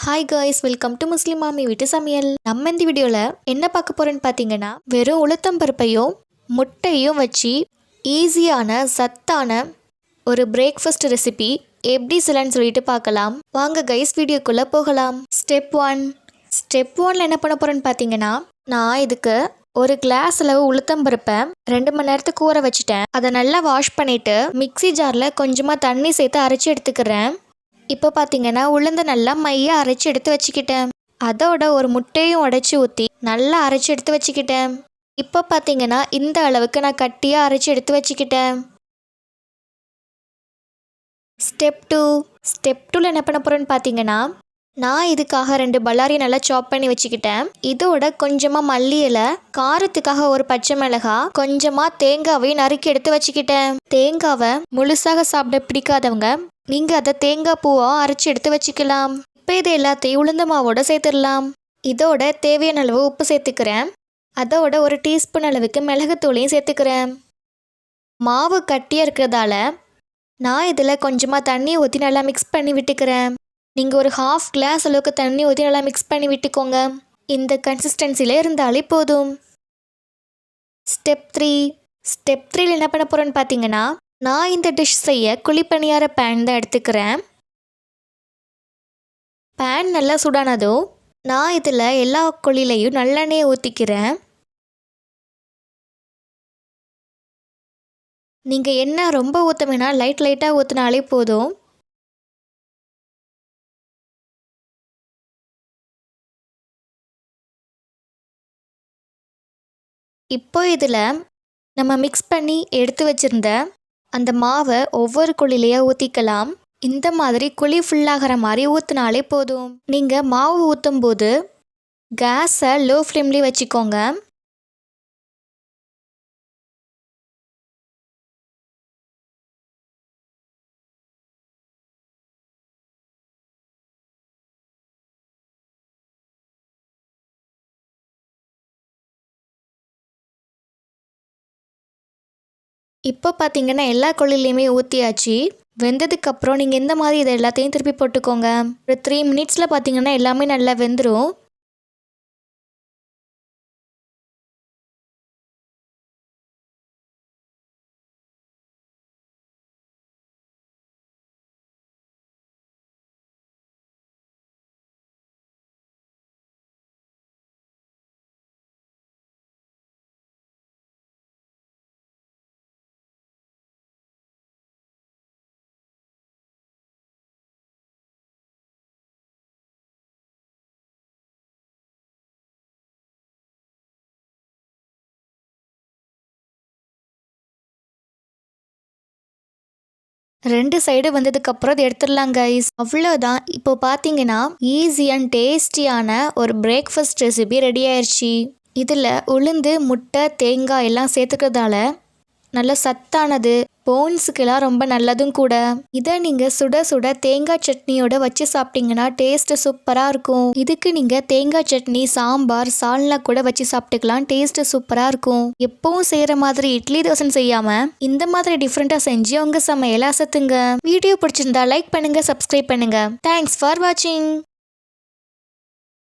Hi guys, welcome to முஸ்லிம் மாமி வீட்டு சமையல். நம்ம இந்த வீடியோவில் என்ன பார்க்க போகிறோன்னு பார்த்தீங்கன்னா, வெறும் உளுத்தம் பருப்பையும் முட்டையும் வச்சு ஈஸியான சத்தான ஒரு பிரேக்ஃபாஸ்ட் ரெசிபி எப்படி செய்யலான்னு சொல்லிட்டு பார்க்கலாம். வாங்க கைஸ், வீடியோக்குள்ளே போகலாம். ஸ்டெப் 1 என்ன பண்ண போகிறேன்னு பார்த்தீங்கன்னா, நான் இதுக்கு ஒரு கிளாஸ் அளவு உளுத்தம் பருப்பை 2 மணி நேரத்துக்கு ஊற வச்சுட்டேன். அதை நல்லா வாஷ் பண்ணிவிட்டு மிக்ஸி ஜாரில் கொஞ்சமாக தண்ணி சேர்த்து அரைச்சி எடுத்துக்கிறேன். இப்போ பார்த்தீங்கன்னா உளுந்து நல்லா மையாக அரைச்சி எடுத்து வச்சுக்கிட்டேன். அதோட ஒரு முட்டையும் உடைச்சி ஊற்றி நல்லா அரைச்சி எடுத்து வச்சுக்கிட்டேன். இப்போ பார்த்தீங்கன்னா இந்த அளவுக்கு நான் கட்டியாக அரைச்சி எடுத்து வச்சுக்கிட்டேன். ஸ்டெப் 2 என்ன பண்ண போகிறேன்னு பார்த்தீங்கன்னா, நான் இதுக்காக 2 பல்லாரி நல்லா சாப் பண்ணி வச்சுக்கிட்டேன். இதோட கொஞ்சமாக மல்லி இலை, காரத்துக்காக ஒரு பச்சை மிளகாய், கொஞ்சமாக தேங்காவையும் நறுக்கி எடுத்து வச்சுக்கிட்டேன். தேங்காவை முழுசாக சாப்பிட பிடிக்காதவங்க நீங்கள் அதை தேங்காய் பூவாக அரைச்சி எடுத்து வச்சுக்கலாம். இப்போ இது எல்லாத்தையும் உளுந்த மாவோட சேர்த்துடலாம். இதோட தேவையான அளவு உப்பு சேர்த்துக்கிறேன். அதோட ஒரு டீஸ்பூன் அளவுக்கு மிளகுத்தூளையும் சேர்த்துக்கிறேன். மாவு கட்டியாக இருக்கிறதால நான் இதில் கொஞ்சமாக தண்ணி ஊற்றி நல்லா மிக்ஸ் பண்ணி விட்டுக்கிறேன். நீங்கள் ஒரு 1/2 கிளாஸ் அளவுக்கு தண்ணி ஊற்றி நல்லா மிக்ஸ் பண்ணி விட்டுக்கோங்க. இந்த கன்சிஸ்டன்சியில் இருந்தாலே போதும். ஸ்டெப் 3 என்ன பண்ண போகிறேன்னு பார்த்தீங்கன்னா, நான் இந்த டிஷ் செய்ய குழிப்பணியார பேன் தான் எடுத்துக்கிறேன். பேன் நல்லா சூடானதும் நான் இதில் எல்லா குழிலையும் நல்லெண்ணெயை ஊற்றிக்கிறேன். நீங்கள் எண்ணெய் ரொம்ப ஊற்ற வேணாம், லைட்டாக ஊற்றினாலே போதும். இப்போ இதில் நம்ம மிக்ஸ் பண்ணி எடுத்து வச்சுருந்த அந்த மாவை ஒவ்வொரு குழிலையாக ஊற்றிக்கலாம். இந்த மாதிரி குழி ஃபுல்லாகிற மாதிரி ஊற்றினாலே போதும். நீங்கள் மாவு ஊற்றும் போது கேஸை லோ ஃப்ளேம்லேயே வச்சுக்கோங்க. இப்போ பார்த்தீங்கன்னா எல்லா குழிலையுமே ஊற்றியாச்சு. வெந்ததுக்கப்புறம் நீங்கள் இந்த மாதிரி இதை எல்லாத்தையும் திருப்பி போட்டுக்கோங்க. ஒரு 3 மினிட்ஸில் பார்த்தீங்கன்னா எல்லாமே நல்லா வெந்துடும். ரெண்டு சைடு வந்ததுக்கப்புறம் அதை எடுத்துடலாம் கைஸ். அவ்வளோதான். இப்போ பார்த்தீங்கன்னா ஈஸி அண்ட் டேஸ்டியான ஒரு பிரேக்ஃபாஸ்ட் ரெசிபி ரெடி ஆயிடுச்சு. இதில் உளுந்து, முட்டை, தேங்காய் எல்லாம் சேர்த்துக்கிறதால நல்ல சத்தானது, போன்ஸுக்கெல்லாம் ரொம்ப நல்லதும் கூட. இதை நீங்கள் சுட சுட தேங்காய் சட்னியோட வச்சு சாப்பிட்டீங்கன்னா டேஸ்ட்டு சூப்பராக இருக்கும். இதுக்கு நீங்கள் தேங்காய் சட்னி, சாம்பார், சால்னா கூட வச்சு சாப்பிட்டுக்கலாம். டேஸ்ட்டு சூப்பராக இருக்கும். எப்பவும் செய்கிற மாதிரி இட்லி தோசை செய்யாமல் இந்த மாதிரி டிஃப்ரெண்ட்டாக செஞ்சு உங்கள் சமையலை அசத்துங்க. வீடியோ பிடிச்சிருந்தா லைக் பண்ணுங்கள், சப்ஸ்கிரைப் பண்ணுங்கள். தேங்க்ஸ் ஃபார் வாட்சிங்.